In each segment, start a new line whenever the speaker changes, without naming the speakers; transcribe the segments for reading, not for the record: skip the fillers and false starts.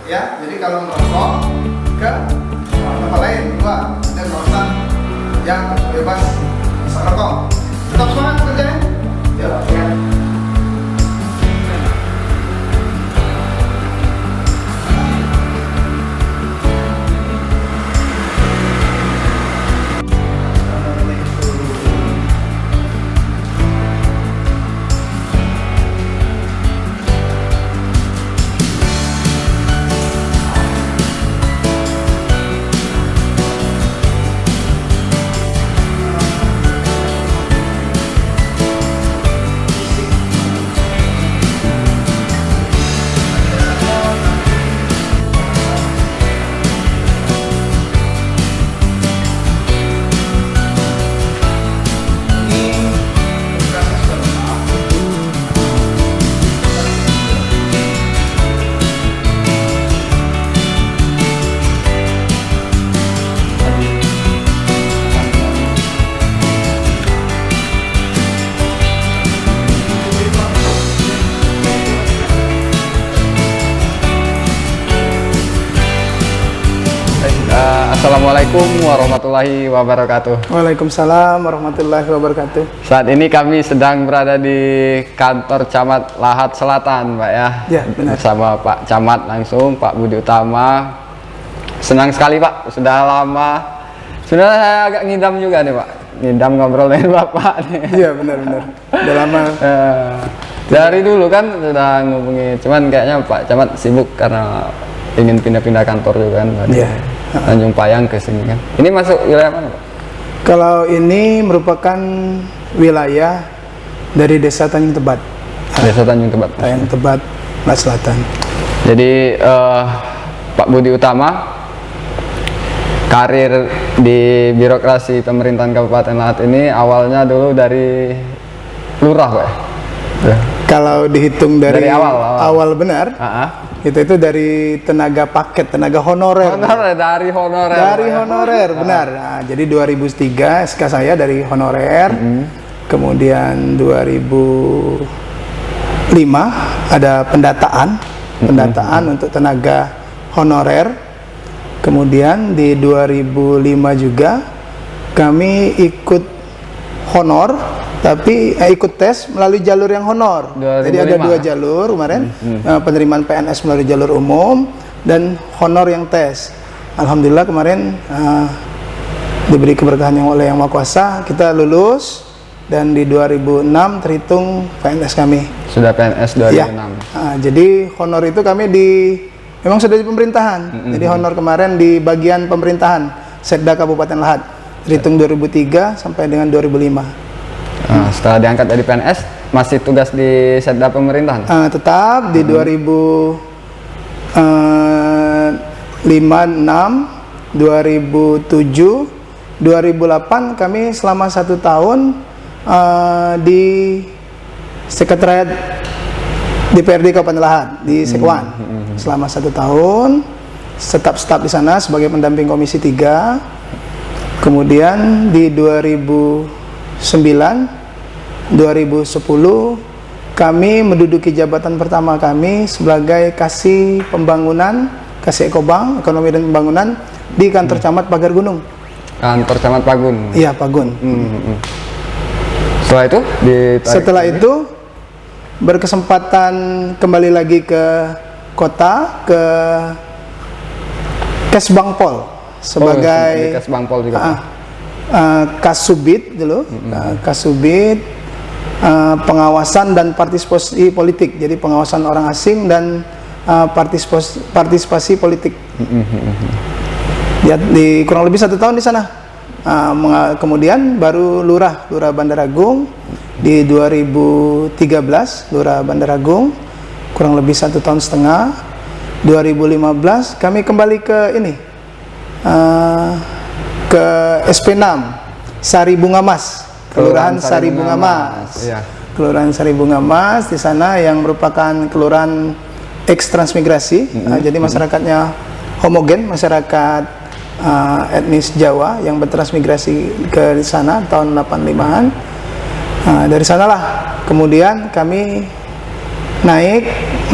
ya. Jadi kalau merokok ke tempat lain, dua, ada kawasan yang bebas merokok. Tetap semangat kerjanya. Ya.
Assalamualaikum warahmatullahi wabarakatuh.
Waalaikumsalam warahmatullahi wabarakatuh.
Saat ini kami sedang berada di kantor Camat Lahat Selatan, Pak ya.
Ya, benar.
Bersama Pak Camat langsung, Pak Budi Utama. Senang sekali Pak, sudah lama. Sebenarnya saya agak ngidam juga nih Pak. Ngidam ngobrol dengan Bapak nih.
Iya benar-benar. Udah lama.
Dari dulu kan sudah ngubungi, cuman kayaknya Pak Camat sibuk karena ingin pindah-pindah kantor juga kan.
Iya.
Tanjung Payang ke sini kan. Ini masuk wilayah mana Pak?
Kalau ini merupakan wilayah dari Desa Tanjung Tebat.
Desa Tanjung Tebat.
Tanjung Tebat, Lahat Selatan.
Jadi Pak Budi Utama karir di birokrasi pemerintahan Kabupaten Lahat ini awalnya dulu dari lurah Pak ya?
Kalau dihitung dari awal benar, itu dari tenaga paket, tenaga honorer.
Dari
honorer, benar. Nah, jadi 2003 SK saya dari honorer. Kemudian 2005 ada pendataan untuk tenaga honorer. Kemudian di 2005 juga kami ikut honor, tapi ikut tes melalui jalur yang honor. 2005. Jadi ada dua jalur kemarin, penerimaan PNS melalui jalur umum dan honor yang tes. Alhamdulillah kemarin diberi keberkahan yang oleh Yang Maha Kuasa, kita lulus dan di 2006 terhitung PNS kami.
Sudah PNS 2006.
Ya. Jadi honor itu kami memang sudah di pemerintahan. Jadi honor kemarin di bagian pemerintahan Setda Kabupaten Lahat. Terhitung 2003 sampai dengan 2005.
Setelah diangkat dari PNS, masih tugas di Setda pemerintahan?
Tetap di 2005, 2006, 2007, 2008 kami selama 1 tahun di Sekretariat DPRD Kabupaten Lahat di Sekwan. Selama 1 tahun, tetap staf di sana sebagai pendamping Komisi 3. Kemudian di 2009, 2010 kami menduduki jabatan pertama kami sebagai Kasih Pembangunan, Kasih Ekobank, Ekonomi dan Pembangunan di kantor Camat Pagar Gunung.
Kantor Camat Pagun?
Iya, Pagun.
Setelah itu
berkesempatan kembali lagi ke kota, ke Kesbangpol sebagai
Kesbangpol juga.
Kasubit dulu, Kasubit, pengawasan dan partisipasi politik. Jadi pengawasan orang asing dan partisipasi politik. Ya, di kurang lebih 1 tahun di sana. Kemudian baru Lurah Bandar Agung di 2013, Lurah Bandar Agung kurang lebih 1,5 tahun. 2015 kami kembali ke ini, ke SP6 Sari Bunga Mas, Kelurahan Sari Bunga Mas.
Iya.
Kelurahan Sari Bunga Mas di sana yang merupakan kelurahan eks transmigrasi. Jadi masyarakatnya homogen, masyarakat etnis Jawa yang bertransmigrasi ke sana tahun 85-an. Dari sanalah kemudian kami naik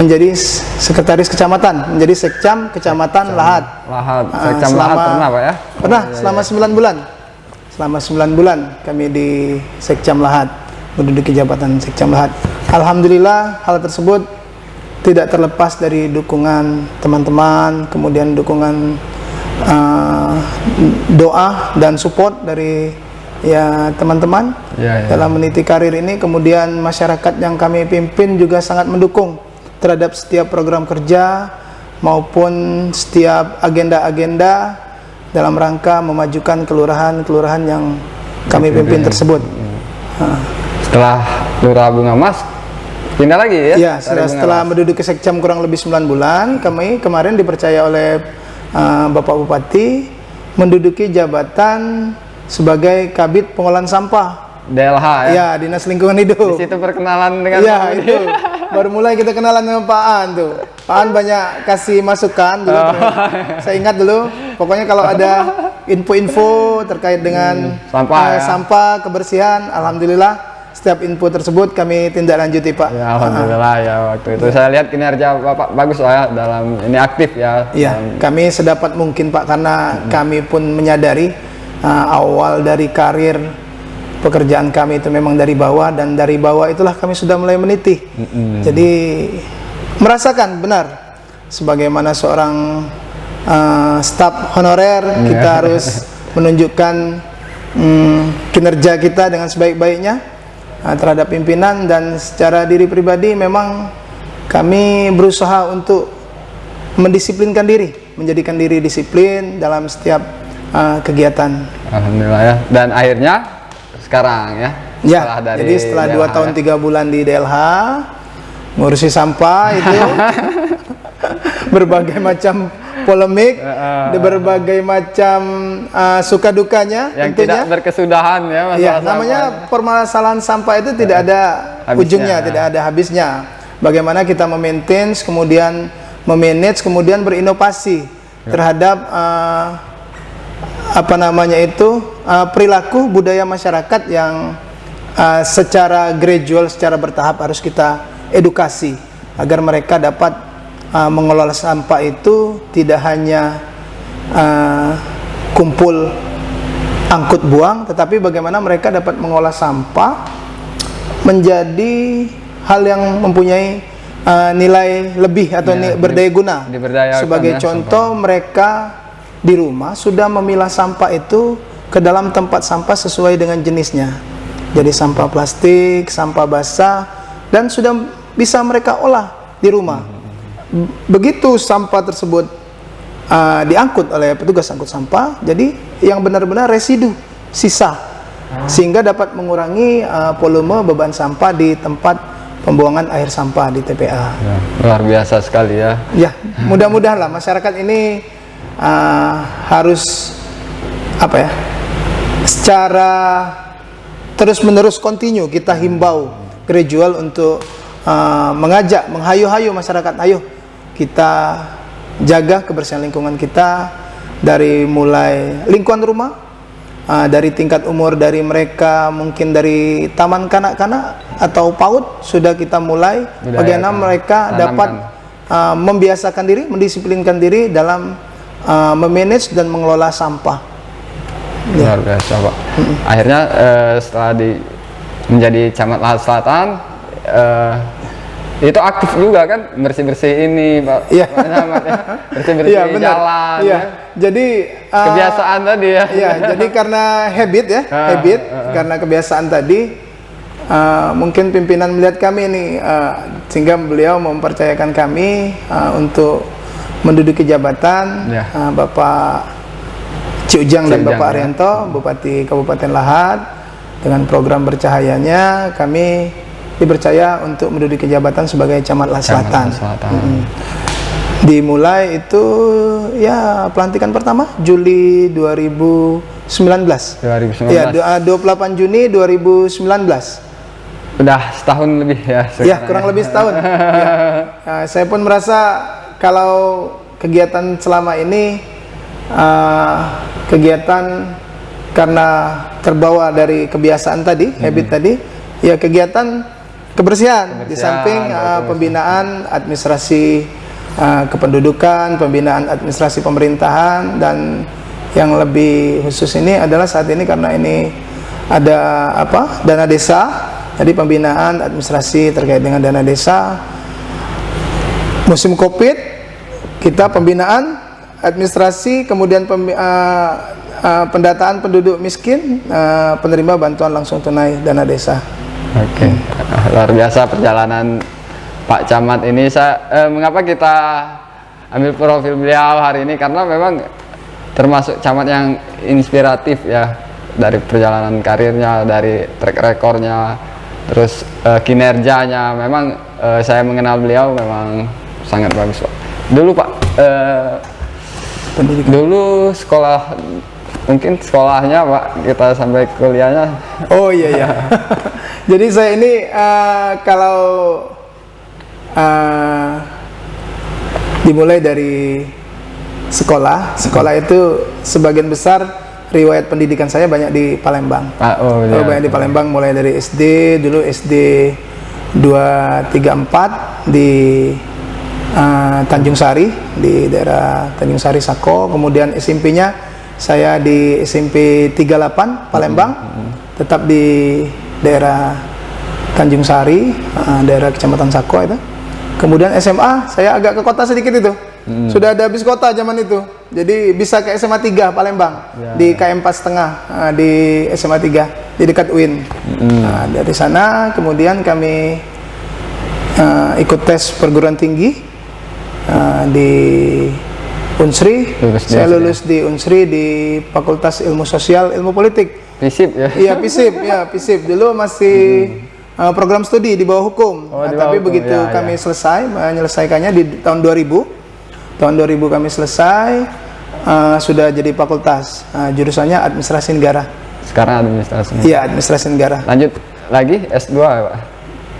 menjadi sekretaris kecamatan, menjadi sekcam kecamatan Lahat.
Sekcam Lahat pernah Pak ya?
Pernah selama 9 bulan. Selama 9 bulan kami di Sekcam Lahat, menduduki jabatan Sekcam Lahat. Alhamdulillah hal tersebut tidak terlepas dari dukungan teman-teman, kemudian dukungan doa dan support dari ya teman-teman dalam meniti karir ini. Kemudian masyarakat yang kami pimpin juga sangat mendukung terhadap setiap program kerja maupun setiap agenda-agenda dalam rangka memajukan kelurahan-kelurahan yang kami pimpin tersebut.
Setelah Lurah Bunga Mas pindah lagi ya?
Ya, setelah menduduki Sekcam kurang lebih 9 bulan, kami kemarin dipercaya oleh Bapak Bupati menduduki jabatan sebagai Kabid Pengolahan Sampah
DLH ya?
Ya, Dinas Lingkungan Hidup.
Di situ perkenalan dengan
ya, itu. Baru mulai kita kenalan dengan Pak An tuh. Pak An banyak kasih masukan dulu. Saya ingat dulu, pokoknya kalau ada info-info terkait dengan sampah, kebersihan, alhamdulillah setiap info tersebut kami tindak lanjuti Pak.
Ya, alhamdulillah ya waktu itu saya lihat kinerja Bapak bagus Pak ya dalam ini aktif ya.
Iya, kami sedapat mungkin Pak karena kami pun menyadari awal dari karir pekerjaan kami itu memang dari bawah, dan dari bawah itulah kami sudah mulai meniti. Jadi merasakan benar sebagaimana seorang staf honorer kita harus menunjukkan kinerja kita dengan sebaik-baiknya terhadap pimpinan, dan secara diri pribadi memang kami berusaha untuk mendisiplinkan diri, menjadikan diri disiplin dalam setiap kegiatan.
Alhamdulillah ya. Dan akhirnya sekarang ya.
Jadi setelah 2 tahun 3 bulan di DLH ngurusi sampah itu berbagai macam polemik, berbagai macam suka dukanya
yang
tentunya.
Tidak berkesudahan ya,
ya namanya permasalahan sampah itu tidak ada ujungnya, tidak ada habisnya. Bagaimana kita memaintain, kemudian memanage, kemudian berinovasi terhadap perilaku budaya masyarakat yang secara gradual, secara bertahap harus kita edukasi agar mereka dapat mengelola sampah itu tidak hanya kumpul angkut buang, tetapi bagaimana mereka dapat mengolah sampah menjadi hal yang mempunyai nilai lebih atau berdaya guna. Sebagai contoh, mereka di rumah sudah memilah sampah itu ke dalam tempat sampah sesuai dengan jenisnya. Jadi sampah plastik, sampah basah, dan sudah bisa mereka olah di rumah. Begitu sampah tersebut diangkut oleh petugas angkut sampah, jadi yang benar-benar residu, sisa, sehingga dapat mengurangi volume beban sampah di tempat pembuangan air sampah di TPA.
Ya, luar biasa sekali ya.
Ya, mudah-mudahan lah masyarakat ini harus secara terus-menerus kontinu kita himbau gradual untuk mengajak, menghayu-hayu masyarakat, ayo kita jaga kebersihan lingkungan kita dari mulai lingkungan rumah, dari tingkat umur dari mereka mungkin dari taman kanak-kanak atau PAUD sudah kita mulai bagaimana mereka dapat membiasakan diri, mendisiplinkan diri dalam memanage dan mengelola sampah.
Luar biasa Pak. Akhirnya setelah menjadi Camat Lahat Selatan, itu aktif juga kan bersih-bersih ini Pak.
Iya.
Bersih-bersih jalan.
Iya. Jadi
kebiasaan tadi ya.
Iya. Jadi karena habit ya, karena kebiasaan tadi. Mungkin pimpinan melihat kami ini sehingga beliau mempercayakan kami untuk menduduki jabatan. Bapak Ciujang dan Bapak Arianto, Bupati Kabupaten Lahat, dengan program bercahayanya kami dipercaya untuk menduduki jabatan sebagai Camat Lahat Selatan. Dimulai itu ya pelantikan pertama Juli 2019. Ya, 28 Juni 2019.
Udah setahun lebih ya.
Ya, kurang lebih setahun. Saya pun merasa kalau kegiatan selama ini kegiatan karena terbawa dari kebiasaan tadi, habit tadi, ya kegiatan kebersihan. Di samping pembinaan administrasi kependudukan, pembinaan administrasi pemerintahan, dan yang lebih khusus ini adalah saat ini karena ini ada dana desa, jadi pembinaan administrasi terkait dengan dana desa. Musim Covid kita pembinaan administrasi, kemudian pendataan penduduk miskin, penerima bantuan langsung tunai dana desa.
Oke, luar biasa perjalanan Pak Camat ini. Mengapa kita ambil profil beliau hari ini, karena memang termasuk camat yang inspiratif ya, dari perjalanan karirnya, dari track recordnya, terus kinerjanya. Memang saya mengenal beliau memang sangat bagus Pak. Dulu Pak, dulu sekolah, mungkin sekolahnya Pak, kita sampai kuliahnya.
Oh iya iya. Jadi saya ini kalau dimulai dari sekolah itu sebagian besar riwayat pendidikan saya banyak di Palembang. Banyak di Palembang, mulai dari SD, dulu SD 234 di Tanjung Sari, di daerah Tanjung Sari Sako. Kemudian SMP-nya saya di SMP 38 Palembang, tetap di daerah Tanjung Sari, daerah Kecamatan Sako itu. Kemudian SMA saya agak ke kota sedikit itu. Sudah ada bis kota zaman itu. Jadi bisa ke SMA 3 Palembang, di KM 4,5 di SMA 3 di dekat UIN. Dari sana kemudian kami ikut tes perguruan tinggi di Unsri. Saya lulus di Unsri di Fakultas Ilmu Sosial Ilmu Politik.
FISIP ya? Iya,
FISIP ya, FISIP. Dulu masih program studi di bawah hukum. Tapi begitu kami selesai menyelesaikannya di tahun 2000. Tahun 2000 kami selesai, sudah jadi fakultas. Jurusannya Administrasi Negara.
Sekarang Administrasi Negara?
Iya, Administrasi Negara.
Lanjut lagi S2 ya Pak?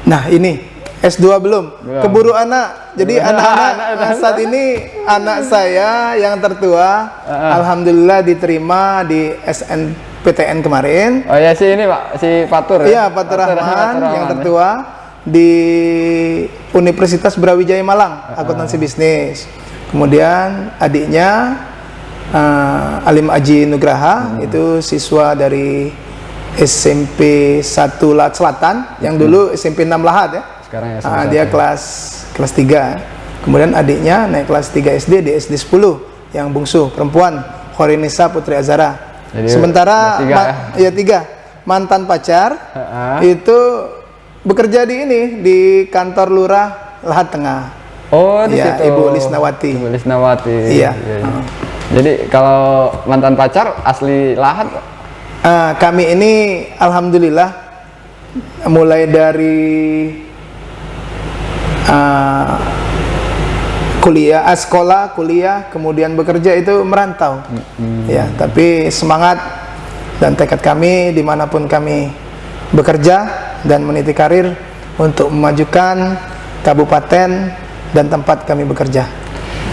Nah ini S2 belum. Keburu anak. Jadi anak-anak saat ini, anak saya yang tertua alhamdulillah diterima di SNPTN kemarin.
Oh ya, si ini Pak, si Fatur ya?
Iya, Fatur Rahman yang tertua di Universitas Brawijaya Malang, akuntansi bisnis. Kemudian adiknya Alim Aji Nugraha, itu siswa dari SMP 1 Lahat Selatan, yang dulu SMP 6 Lahat ya.
Sekarang ya,
dia kelas 3. Kemudian adiknya naik kelas 3 SD di SD 10, yang bungsu perempuan, Khorinisa Putri Azara. Jadi, sementara tiga mantan pacar itu bekerja di ini, di kantor lurah Lahat Tengah.
Oh, di situ.
Ibu Lisnawati.
Ibu Lisnawati.
Iya.
Jadi kalau mantan pacar asli Lahat?
Kami ini alhamdulillah mulai dari sekolah, kuliah, kemudian bekerja itu merantau. Ya, tapi semangat dan tekad kami dimanapun kami bekerja dan meniti karir untuk memajukan kabupaten dan tempat kami bekerja.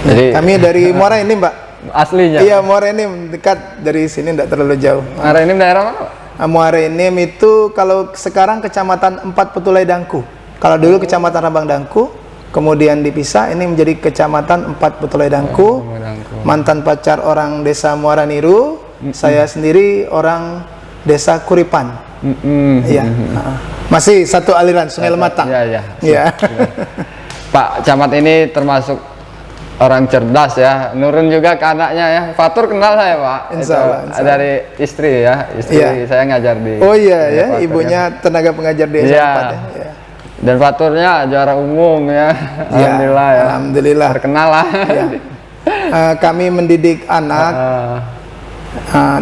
Jadi kami dari Muara Enim, Pak.
Aslinya? Iya,
Muara Enim, dekat dari sini, tidak terlalu jauh.
Muara Enim daerah mana?
Muara Enim itu kalau sekarang Kecamatan 4 Petulai Dangku. Kalau dulu Kecamatan Rambang Dangku, kemudian dipisah, ini menjadi Kecamatan 4 Petulai Dangku. Mantan pacar orang desa Muara Niru, saya sendiri orang desa Kuripan. Iya. Masih satu aliran, Sungai Lematang. Iya.
Pak Camat ini termasuk orang cerdas ya, nurun juga ke anaknya ya. Fatur kenal saya Pak,
insya Allah.
Dari istri ya, saya ngajar di.
Oh iya ya, ibunya tenaga pengajar di SMA 4 ya.
Dan Faturnya juara umum ya, alhamdulillah ya.
Alhamdulillah.
Terkenal lah.
Ya. Kami mendidik anak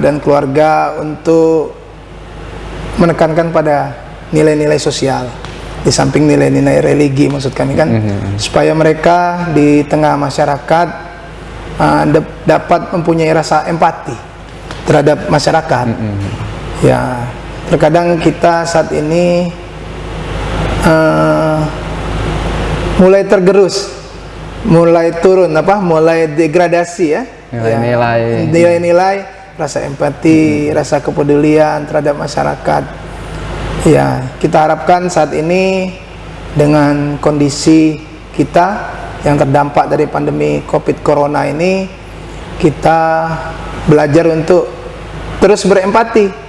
dan keluarga untuk menekankan pada nilai-nilai sosial. Di samping nilai-nilai religi maksud kami kan, supaya mereka di tengah masyarakat dapat mempunyai rasa empati terhadap masyarakat. Ya, terkadang kita saat ini mulai tergerus, mulai turun mulai degradasi ya. Nilai-nilai rasa empati, rasa kepedulian terhadap masyarakat. Ya, kita harapkan saat ini dengan kondisi kita yang terdampak dari pandemi COVID Corona ini, kita belajar untuk terus berempati.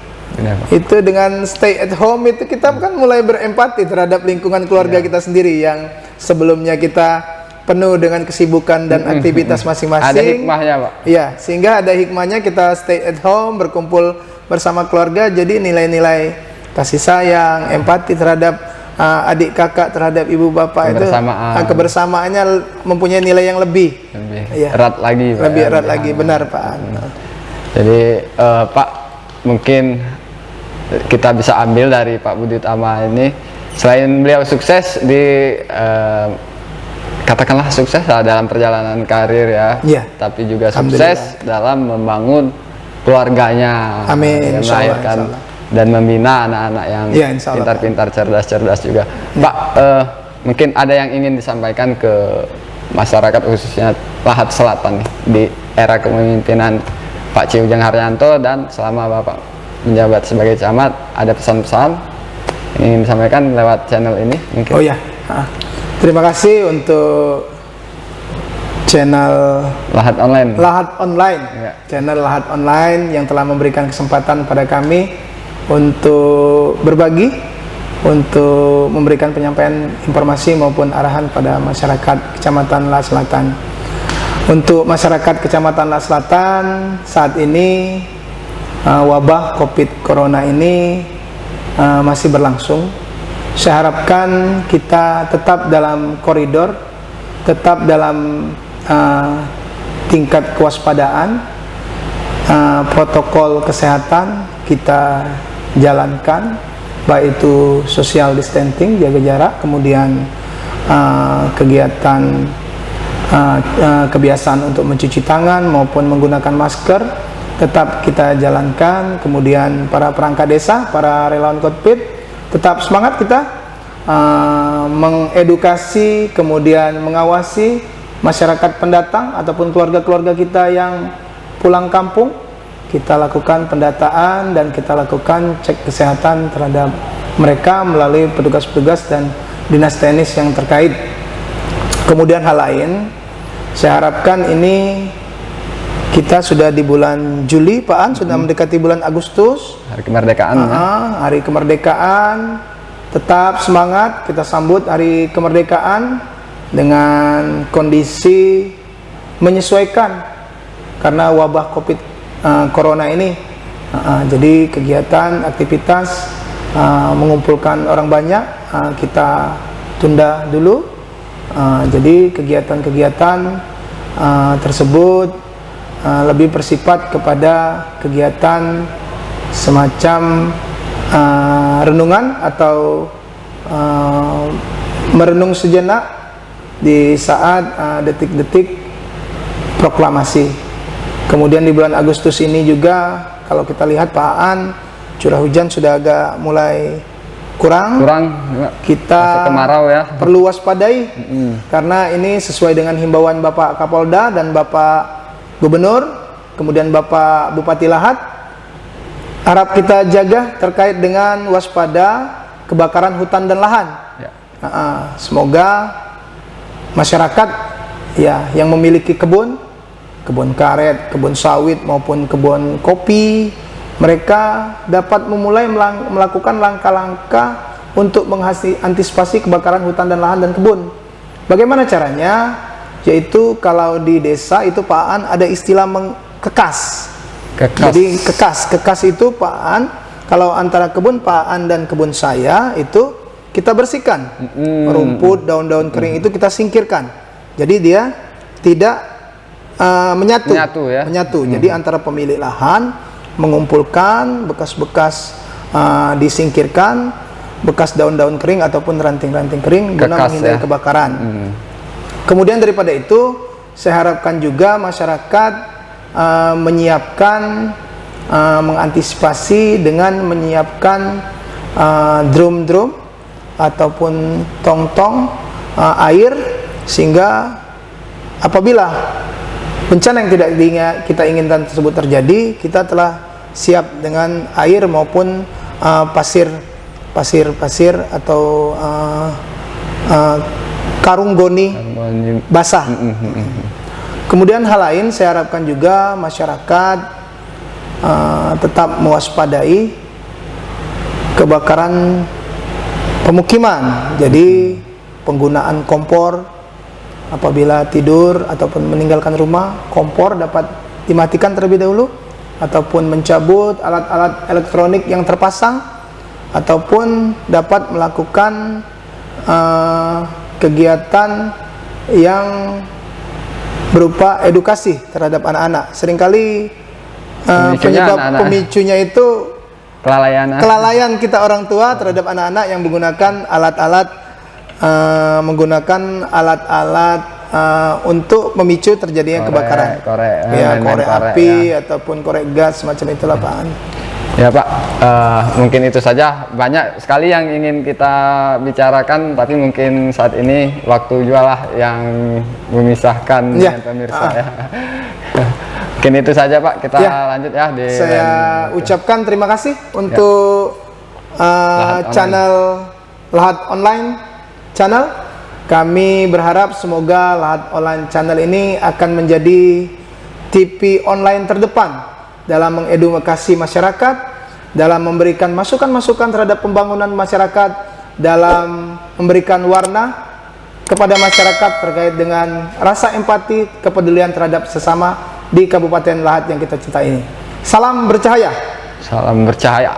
Itu dengan stay at home itu kita kan mulai berempati terhadap lingkungan keluarga kita sendiri yang sebelumnya kita penuh dengan kesibukan dan aktivitas masing-masing.
Ada hikmahnya, Pak.
Iya, sehingga ada hikmahnya kita stay at home, berkumpul bersama keluarga. Jadi nilai-nilai kasih sayang, empati terhadap adik kakak, terhadap ibu bapak itu kebersamaannya mempunyai nilai yang lebih
erat lagi, Pak,
lebih erat lagi, benar Pak.
Jadi Pak, mungkin kita bisa ambil dari Pak Budi Utama ini, selain beliau sukses di katakanlah sukses dalam perjalanan karir ya, tapi juga sukses dalam membangun keluarganya,
amin,
melahirkan dan membina anak-anak yang pintar-pintar, cerdas-cerdas juga. Pak, mungkin ada yang ingin disampaikan ke masyarakat khususnya Lahat Selatan nih, di era kepemimpinan Pak Ci Ujang Haryanto dan selama Bapak menjabat sebagai camat, ada pesan-pesan yang ingin disampaikan lewat channel ini mungkin?
Oh ya, terima kasih untuk channel
Lahat Online.
Channel Lahat Online yang telah memberikan kesempatan pada kami untuk berbagi, untuk memberikan penyampaian informasi maupun arahan pada masyarakat Kecamatan Lahat Selatan. Untuk masyarakat Kecamatan Lahat Selatan saat ini wabah COVID Corona ini masih berlangsung. Saya harapkan kita tetap dalam koridor, tetap dalam tingkat kewaspadaan, protokol kesehatan kita jalankan, baik itu social distancing, jaga jarak, kemudian kegiatan kebiasaan untuk mencuci tangan maupun menggunakan masker tetap kita jalankan. Kemudian para perangkat desa, para relawan COVID, tetap semangat kita mengedukasi, kemudian mengawasi masyarakat pendatang ataupun keluarga-keluarga kita yang pulang kampung. Kita lakukan pendataan dan kita lakukan cek kesehatan terhadap mereka melalui petugas-petugas dan dinas teknis yang terkait. Kemudian hal lain, saya harapkan ini kita sudah di bulan Juli, Pak An, sudah mendekati bulan Agustus,
hari kemerdekaan.
Hari kemerdekaan, tetap semangat kita sambut hari kemerdekaan dengan kondisi menyesuaikan karena wabah COVID Corona ini. Jadi kegiatan, aktivitas mengumpulkan orang banyak kita tunda dulu. Jadi kegiatan-kegiatan tersebut lebih bersifat kepada kegiatan semacam renungan atau merenung sejenak di saat detik-detik proklamasi. Kemudian di bulan Agustus ini juga kalau kita lihat Pak Aan, curah hujan sudah agak mulai kurang kita kemarau ya, perlu waspadai karena ini sesuai dengan himbauan Bapak Kapolda dan Bapak Gubernur, kemudian Bapak Bupati Lahat, harap kita jaga terkait dengan waspada kebakaran hutan dan lahan. Semoga masyarakat ya yang memiliki kebun karet, kebun sawit maupun kebun kopi, mereka dapat memulai melakukan langkah-langkah untuk mengantisipasi kebakaran hutan dan lahan dan kebun. Bagaimana caranya? Yaitu kalau di desa itu Pak An ada istilah kekas. Jadi kekas itu Pak An, kalau antara kebun Pak An dan kebun saya itu kita bersihkan. Rumput, daun-daun kering itu kita singkirkan. Jadi dia tidak menyatu. Jadi antara pemilik lahan mengumpulkan bekas-bekas disingkirkan, bekas daun-daun kering ataupun ranting-ranting kering guna menghindari kebakaran. Kemudian daripada itu, saya harapkan juga masyarakat menyiapkan, mengantisipasi dengan menyiapkan drum-drum ataupun tong-tong air, sehingga apabila bencana yang tidak kita inginkan tersebut terjadi, kita telah siap dengan air maupun pasir atau karung goni basah. Kemudian hal lain saya harapkan juga masyarakat tetap mewaspadai kebakaran pemukiman. Jadi penggunaan kompor apabila tidur ataupun meninggalkan rumah, kompor dapat dimatikan terlebih dahulu, ataupun mencabut alat-alat elektronik yang terpasang, ataupun dapat melakukan kegiatan yang berupa edukasi terhadap anak-anak. Seringkali penyebab pemicunya itu kelalaian kita orang tua terhadap anak-anak yang menggunakan alat-alat untuk memicu terjadinya kebakaran. Korek api ataupun korek gas semacam itulah Pak.
Ya Pak, mungkin itu saja. Banyak sekali yang ingin kita bicarakan, tapi mungkin saat ini waktu jualah yang memisahkan dengan pemirsa ya. Mungkin itu saja Pak, kita lanjut ya.
Saya ucapkan terima kasih untuk channel Lahat Online Channel. Kami berharap semoga Lahat Online Channel ini akan menjadi TV online terdepan dalam mengedukasi masyarakat, dalam memberikan masukan-masukan terhadap pembangunan masyarakat, dalam memberikan warna kepada masyarakat terkait dengan rasa empati, kepedulian terhadap sesama di Kabupaten Lahat yang kita cintai ini. Salam bercahaya.
Salam bercahaya.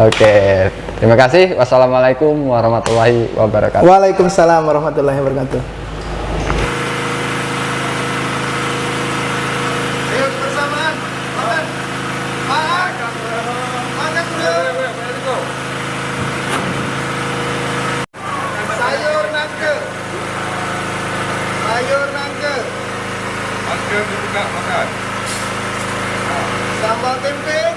Oke, terima kasih. Wassalamualaikum warahmatullahi wabarakatuh.
Waalaikumsalam warahmatullahi wabarakatuh. Sayur nangka. Makan. Sambal tempe.